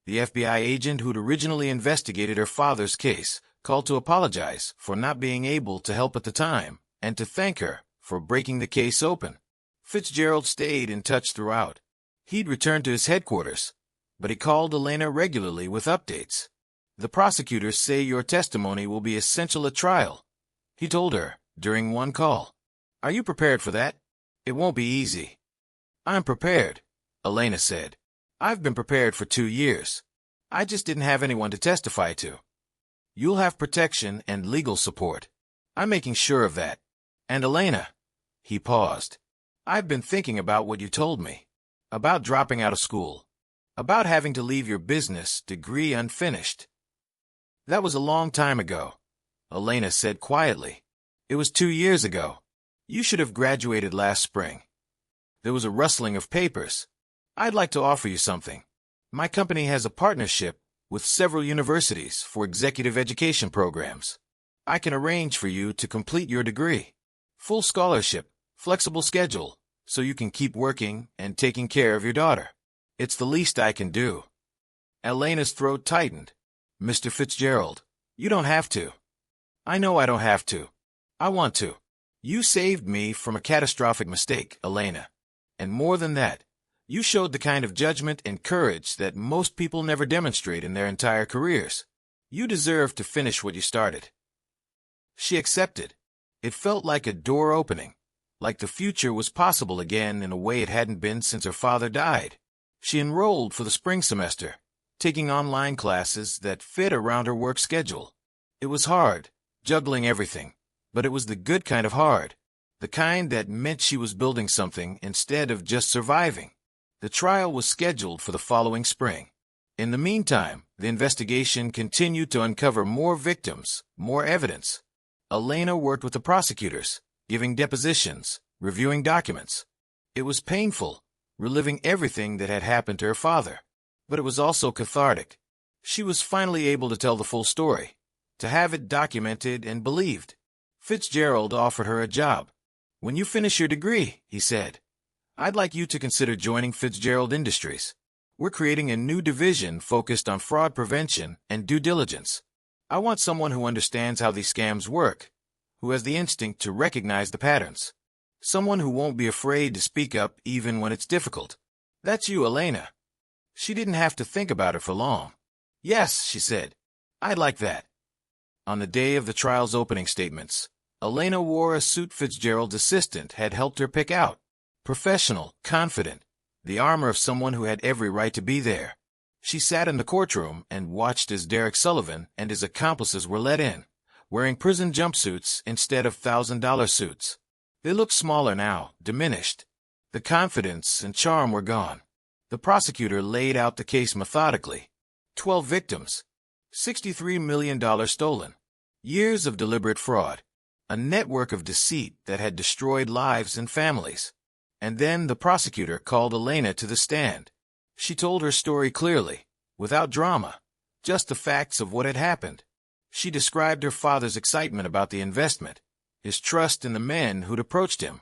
The FBI agent who'd originally investigated her father's case called to apologize for not being able to help at the time and to thank her for breaking the case open. Fitzgerald stayed in touch throughout. He'd returned to his headquarters, but he called Elena regularly with updates. "The prosecutors say your testimony will be essential at trial," he told her during one call. "Are you prepared for that? It won't be easy." "I'm prepared," Elena said. "I've been prepared for 2 years. I just didn't have anyone to testify to." "You'll have protection and legal support. I'm making sure of that. And Elena," he paused, "I've been thinking about what you told me. About dropping out of school. About having to leave your business degree unfinished." "That was a long time ago," Elena said quietly. "It was 2 years ago. You should have graduated last spring." There was a rustling of papers. "I'd like to offer you something. My company has a partnership with several universities for executive education programs. I can arrange for you to complete your degree. Full scholarship, flexible schedule, so you can keep working and taking care of your daughter. It's the least I can do." Elena's throat tightened. "Mr. Fitzgerald, you don't have to." "I know I don't have to. I want to. You saved me from a catastrophic mistake, Elena. And more than that, you showed the kind of judgment and courage that most people never demonstrate in their entire careers. You deserve to finish what you started." She accepted. It felt like a door opening, like the future was possible again in a way it hadn't been since her father died. She enrolled for the spring semester, taking online classes that fit around her work schedule. It was hard, juggling everything, but it was the good kind of hard. the kind that meant she was building something instead of just surviving. The trial was scheduled for the following spring. In the meantime, the investigation continued to uncover more victims, more evidence. Elena worked with the prosecutors, giving depositions, reviewing documents. It was painful, reliving everything that had happened to her father. But it was also cathartic. She was finally able to tell the full story, to have it documented and believed. Fitzgerald offered her a job. "When you finish your degree," he said, "I'd like you to consider joining Fitzgerald Industries. We're creating a new division focused on fraud prevention and due diligence. I want someone who understands how these scams work, who has the instinct to recognize the patterns. Someone who won't be afraid to speak up even when it's difficult. That's you, Elena." She didn't have to think about it for long. "Yes," she said, "I'd like that." On the day of the trial's opening statements, Elena wore a suit Fitzgerald's assistant had helped her pick out. Professional, confident, the armor of someone who had every right to be there. She sat in the courtroom and watched as Derek Sullivan and his accomplices were let in, wearing prison jumpsuits instead of $1,000 suits. They looked smaller now, diminished. The confidence and charm were gone. The prosecutor laid out the case methodically. 12 victims. $63 million stolen. Years of deliberate fraud. A network of deceit that had destroyed lives and families. And then the prosecutor called Elena to the stand. She told her story clearly, without drama, just the facts of what had happened. She described her father's excitement about the investment, his trust in the men who'd approached him,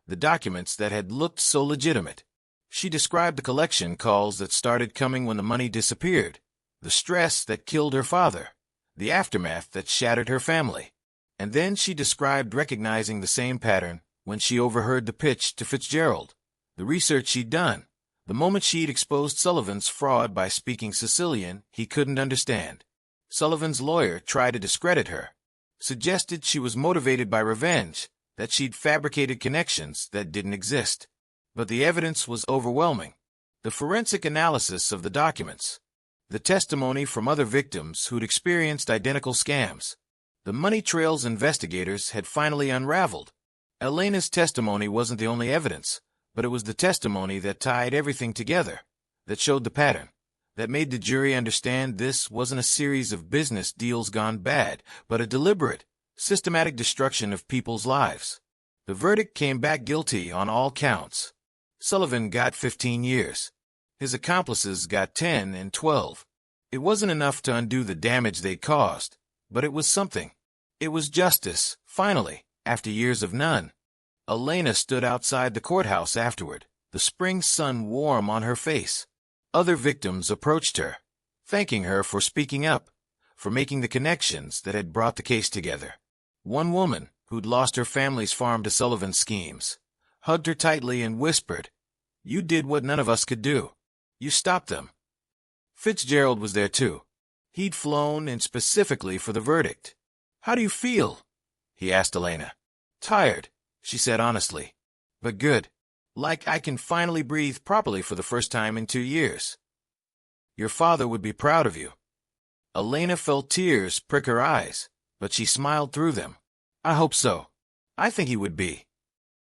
the documents that had looked so legitimate. She described the collection calls that started coming when the money disappeared, the stress that killed her father, the aftermath that shattered her family. And then she described recognizing the same pattern when she overheard the pitch to Fitzgerald, the research she'd done, the moment she'd exposed Sullivan's fraud by speaking Sicilian he couldn't understand. Sullivan's lawyer tried to discredit her, suggested she was motivated by revenge, that she'd fabricated connections that didn't exist. But the evidence was overwhelming. The forensic analysis of the documents, the testimony from other victims who'd experienced identical scams, the money trails investigators had finally unraveled. Elena's testimony wasn't the only evidence, but it was the testimony that tied everything together, that showed the pattern, that made the jury understand this wasn't a series of business deals gone bad, but a deliberate, systematic destruction of people's lives. The verdict came back guilty on all counts. Sullivan got 15 years. His accomplices got 10 and 12. It wasn't enough to undo the damage they caused, but it was something. It was justice, finally, after years of none. Elena stood outside the courthouse afterward, the spring sun warm on her face. Other victims approached her, thanking her for speaking up, for making the connections that had brought the case together. One woman, who'd lost her family's farm to Sullivan's schemes, hugged her tightly and whispered, "You did what none of us could do. You stopped them." Fitzgerald was there too. He'd flown in specifically for the verdict. "How do you feel?" he asked Elena. "Tired," she said honestly, "but good. Like I can finally breathe properly for the first time in 2 years. Your father would be proud of you." Elena felt tears prick her eyes, but she smiled through them. "I hope so. I think he would be."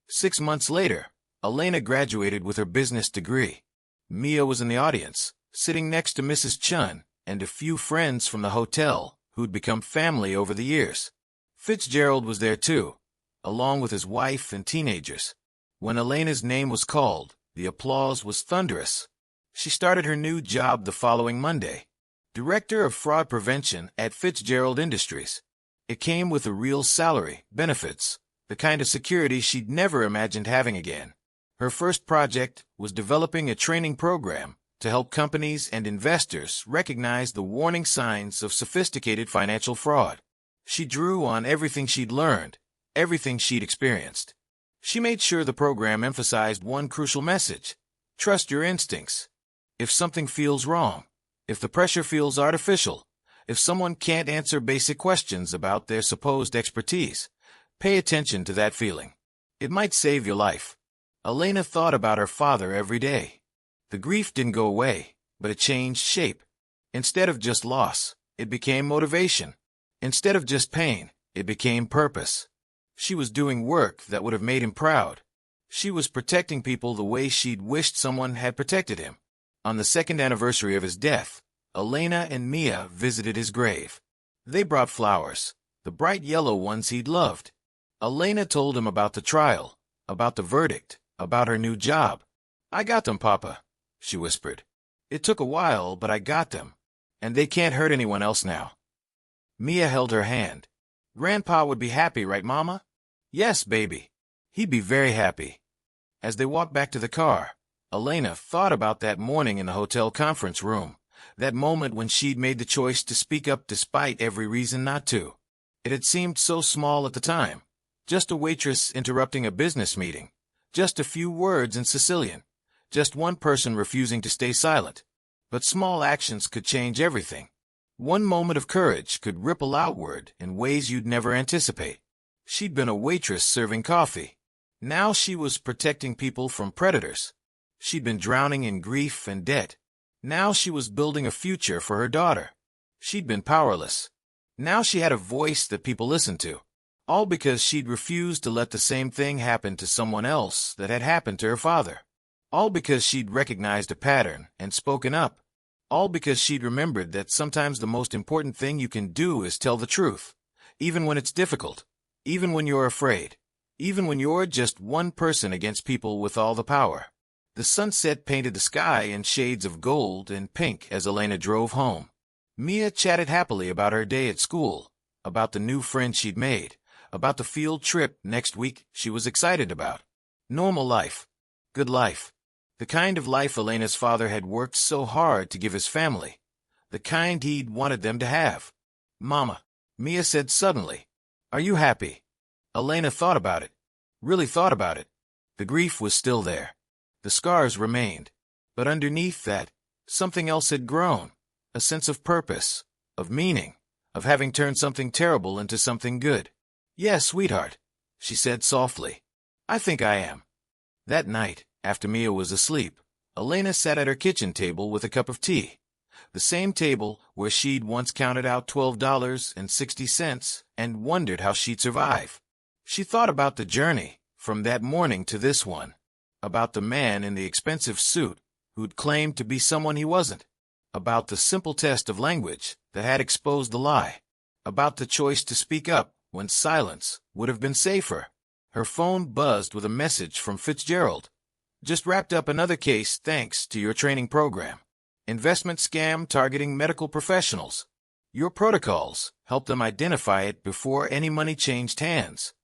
6 months later, Elena graduated with her business degree. Mia was in the audience, sitting next to Mrs. Chun and a few friends from the hotel who'd become family over the years. Fitzgerald was there too, along with his wife and teenagers. When Elena's name was called, the applause was thunderous. She started her new job the following Monday, Director of Fraud Prevention at Fitzgerald Industries. It came with a real salary, benefits, the kind of security she'd never imagined having again. Her first project was developing a training program to help companies and investors recognize the warning signs of sophisticated financial fraud. She drew on everything she'd learned, everything she'd experienced. She made sure the program emphasized one crucial message: trust your instincts. If something feels wrong, if the pressure feels artificial, if someone can't answer basic questions about their supposed expertise, pay attention to that feeling. It might save your life. Elena thought about her father every day. The grief didn't go away, but it changed shape. Instead of just loss, it became motivation. Instead of just pain, it became purpose. She was doing work that would have made him proud. She was protecting people the way she'd wished someone had protected him. On the second anniversary of his death, Elena and Mia visited his grave. They brought flowers, the bright yellow ones he'd loved. Elena told him about the trial, about the verdict, about her new job. "I got them, Papa," she whispered. "It took a while, but I got them. And they can't hurt anyone else now." Mia held her hand. "Grandpa would be happy, right, Mama?" "Yes, baby. He'd be very happy." As they walked back to the car, Elena thought about that morning in the hotel conference room, that moment when she'd made the choice to speak up despite every reason not to. It had seemed so small at the time. Just a waitress interrupting a business meeting. Just a few words in Sicilian. Just one person refusing to stay silent. But small actions could change everything. One moment of courage could ripple outward in ways you'd never anticipate. She'd been a waitress serving coffee. Now she was protecting people from predators. She'd been drowning in grief and debt. Now she was building a future for her daughter. She'd been powerless. Now she had a voice that people listened to. All because she'd refused to let the same thing happen to someone else that had happened to her father. All because she'd recognized a pattern and spoken up. All because she'd remembered that sometimes the most important thing you can do is tell the truth, even when it's difficult, even when you're afraid, even when you're just one person against people with all the power. The sunset painted the sky in shades of gold and pink as Elena drove home. Mia chatted happily about her day at school, about the new friend she'd made, about the field trip next week she was excited about. Normal life. Good life. The kind of life Elena's father had worked so hard to give his family. The kind he'd wanted them to have. "Mama," Mia said suddenly, "are you happy?" Elena thought about it. Really thought about it. The grief was still there. The scars remained. But underneath that, something else had grown. A sense of purpose, of meaning, of having turned something terrible into something good. "Yes, sweetheart," she said softly. "I think I am." That night, after Mia was asleep, Elena sat at her kitchen table with a cup of tea. The same table where she'd once counted out $12.60 and wondered how she'd survive. She thought about the journey, from that morning to this one. About the man in the expensive suit who'd claimed to be someone he wasn't. About the simple test of language that had exposed the lie. About the choice to speak up when silence would have been safer. Her phone buzzed with a message from Fitzgerald. "Just wrapped up another case thanks to your training program. Investment scam targeting medical professionals. Your protocols helped them identify it before any money changed hands.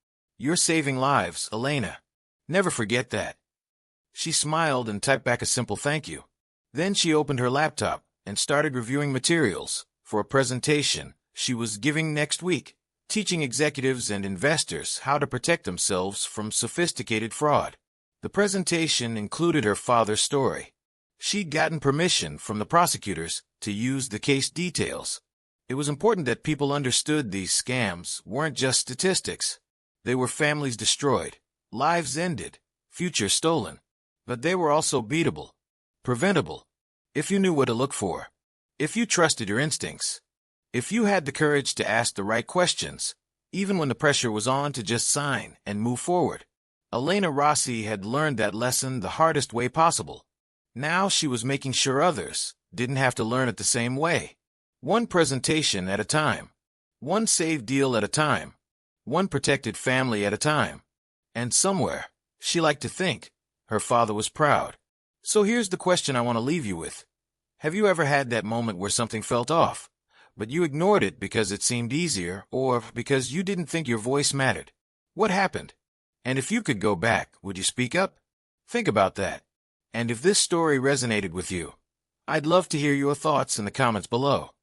You're saving lives, Elena. Never forget that." She smiled and typed back a simple thank you. Then she opened her laptop and started reviewing materials for a presentation she was giving next week, teaching executives and investors how to protect themselves from sophisticated fraud. The presentation included her father's story. She'd gotten permission from the prosecutors to use the case details. It was important that people understood these scams weren't just statistics. They were families destroyed, lives ended, futures stolen. But they were also beatable, preventable, if you knew what to look for, if you trusted your instincts, if you had the courage to ask the right questions, even when the pressure was on to just sign and move forward. Elena Rossi had learned that lesson the hardest way possible. Now she was making sure others didn't have to learn it the same way. One presentation at a time, one saved deal at a time, one protected family at a time. And somewhere, she liked to think, her father was proud. So here's the question I want to leave you with. Have you ever had that moment where something felt off, but you ignored it because it seemed easier or because you didn't think your voice mattered? What happened? And if you could go back, would you speak up? Think about that. And if this story resonated with you, I'd love to hear your thoughts in the comments below.